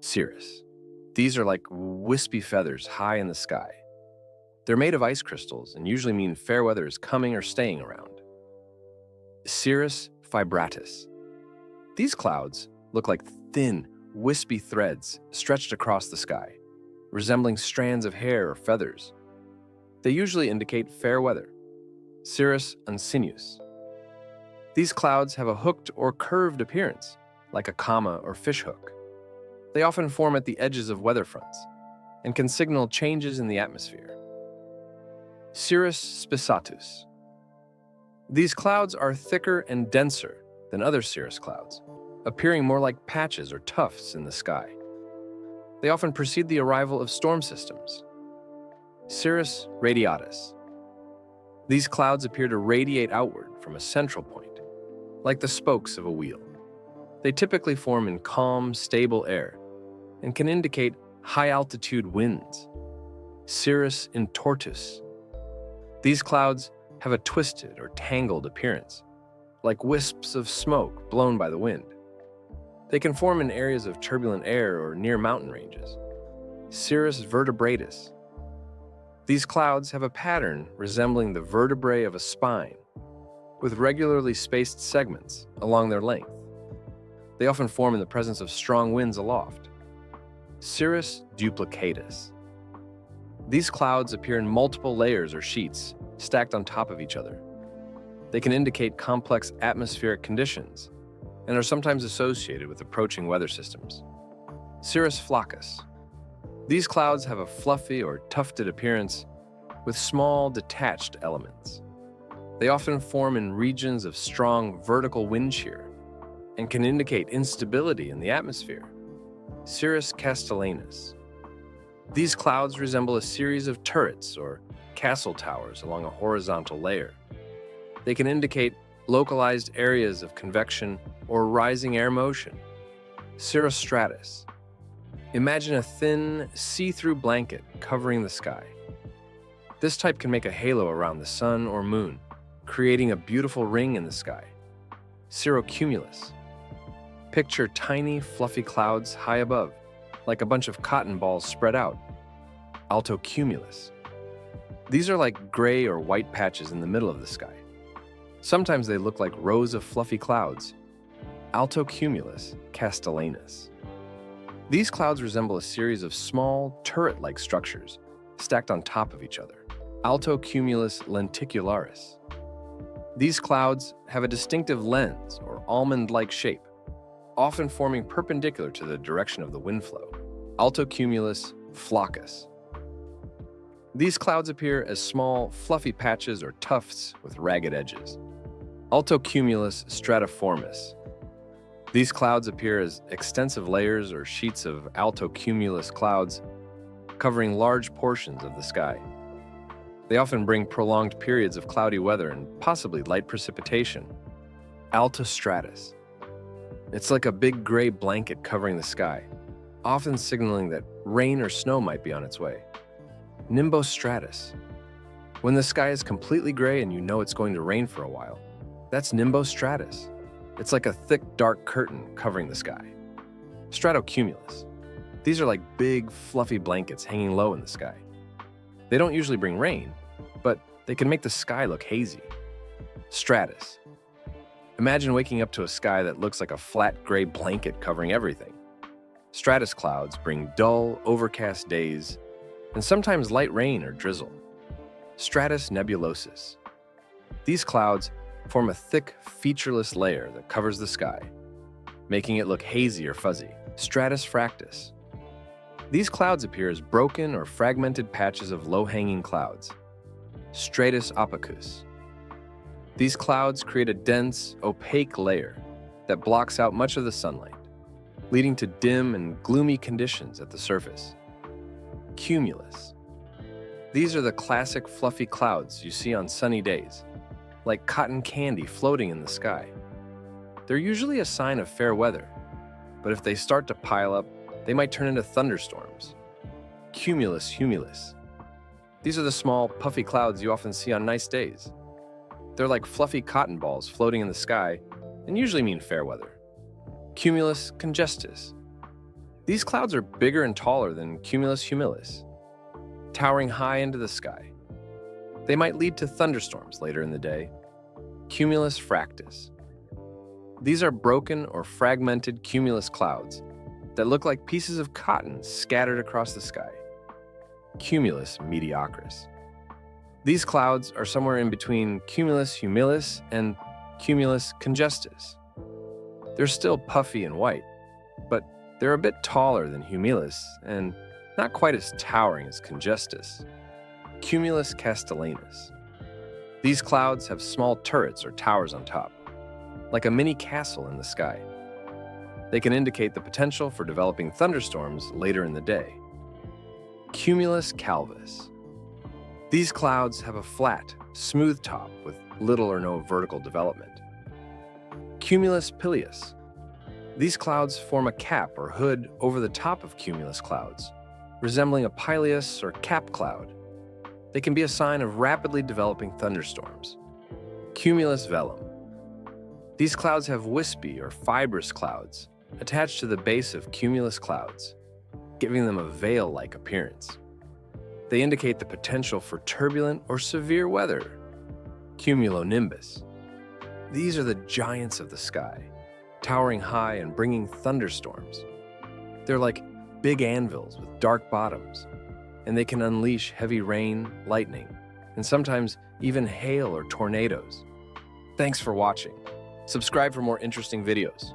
Cirrus. These are like wispy feathers high in the sky. They're made of ice crystals and usually mean fair weather is coming or staying around. Cirrus fibratus. These clouds look like thin, wispy threads stretched across the sky, resembling strands of hair or feathers. They usually indicate fair weather. Cirrus uncinus. These clouds have a hooked or curved appearance, like a comma or fishhook. They often form at the edges of weather fronts and can signal changes in the atmosphere. Cirrus spissatus. These clouds are thicker and denser than other cirrus clouds, appearing more like patches or tufts in the sky. They often precede the arrival of storm systems. Cirrus radiatus. These clouds appear to radiate outward from a central point, like the spokes of a wheel. They typically form in calm, stable air and can indicate high-altitude winds. Cirrus intortus. These clouds have a twisted or tangled appearance, like wisps of smoke blown by the wind. They can form in areas of turbulent air or near mountain ranges. Cirrus vertebratus. These clouds have a pattern resembling the vertebrae of a spine, with regularly spaced segments along their length. They often form in the presence of strong winds aloft. Cirrus duplicatus. These clouds appear in multiple layers or sheets stacked on top of each other. They can indicate complex atmospheric conditions and are sometimes associated with approaching weather systems. Cirrus floccus. These clouds have a fluffy or tufted appearance with small, detached elements. They often form in regions of strong vertical wind shear and can indicate instability in the atmosphere. Cirrus castellanus. These clouds resemble a series of turrets or castle towers along a horizontal layer. They can indicate localized areas of convection or rising air motion. Cirrostratus. Imagine a thin, see-through blanket covering the sky. This type can make a halo around the sun or moon, creating a beautiful ring in the sky. Cirrocumulus. Picture tiny, fluffy clouds high above, like a bunch of cotton balls spread out. Altocumulus. These are like gray or white patches in the middle of the sky. Sometimes they look like rows of fluffy clouds. Altocumulus castellanus. These clouds resemble a series of small, turret-like structures stacked on top of each other. Altocumulus lenticularis. These clouds have a distinctive lens or almond-like shape, often forming perpendicular to the direction of the wind flow. Altocumulus floccus. These clouds appear as small, fluffy patches or tufts with ragged edges. Altocumulus stratiformis. These clouds appear as extensive layers or sheets of altocumulus clouds covering large portions of the sky. They often bring prolonged periods of cloudy weather and possibly light precipitation. Altostratus. It's like a big gray blanket covering the sky, often signaling that rain or snow might be on its way. Nimbostratus. When the sky is completely gray and you know it's going to rain for a while, that's Nimbostratus. It's like a thick, dark curtain covering the sky. Stratocumulus. These are like big, fluffy blankets hanging low in the sky. They don't usually bring rain, but they can make the sky look hazy. Stratus. Imagine waking up to a sky that looks like a flat gray blanket covering everything. Stratus clouds bring dull, overcast days, and sometimes light rain or drizzle. Stratus nebulosus. These clouds form a thick, featureless layer that covers the sky, making it look hazy or fuzzy. Stratus fractus. These clouds appear as broken or fragmented patches of low-hanging clouds. Stratus opacus. These clouds create a dense, opaque layer that blocks out much of the sunlight, leading to dim and gloomy conditions at the surface. Cumulus. These are the classic fluffy clouds you see on sunny days, like cotton candy floating in the sky. They're usually a sign of fair weather, but if they start to pile up, they might turn into thunderstorms. Cumulus humilis. These are the small, puffy clouds you often see on nice days. They're like fluffy cotton balls floating in the sky and usually mean fair weather. Cumulus congestus. These clouds are bigger and taller than Cumulus humilis, towering high into the sky. They might lead to thunderstorms later in the day. Cumulus fractus. These are broken or fragmented cumulus clouds that look like pieces of cotton scattered across the sky. Cumulus mediocris. These clouds are somewhere in between Cumulus humilis and Cumulus congestus. They're still puffy and white, but they're a bit taller than humilis and not quite as towering as congestus. Cumulus castellanus. These clouds have small turrets or towers on top, like a mini castle in the sky. They can indicate the potential for developing thunderstorms later in the day. Cumulus calvus. These clouds have a flat, smooth top with little or no vertical development. Cumulus pileus. These clouds form a cap or hood over the top of cumulus clouds, resembling a pileus or cap cloud. They can be a sign of rapidly developing thunderstorms. Cumulus velum. These clouds have wispy or fibrous clouds attached to the base of cumulus clouds, giving them a veil-like appearance. They indicate the potential for turbulent or severe weather. Cumulonimbus. These are the giants of the sky, towering high and bringing thunderstorms. They're like big anvils with dark bottoms, and they can unleash heavy rain, lightning, and sometimes even hail or tornadoes. Thanks for watching. Subscribe for more interesting videos.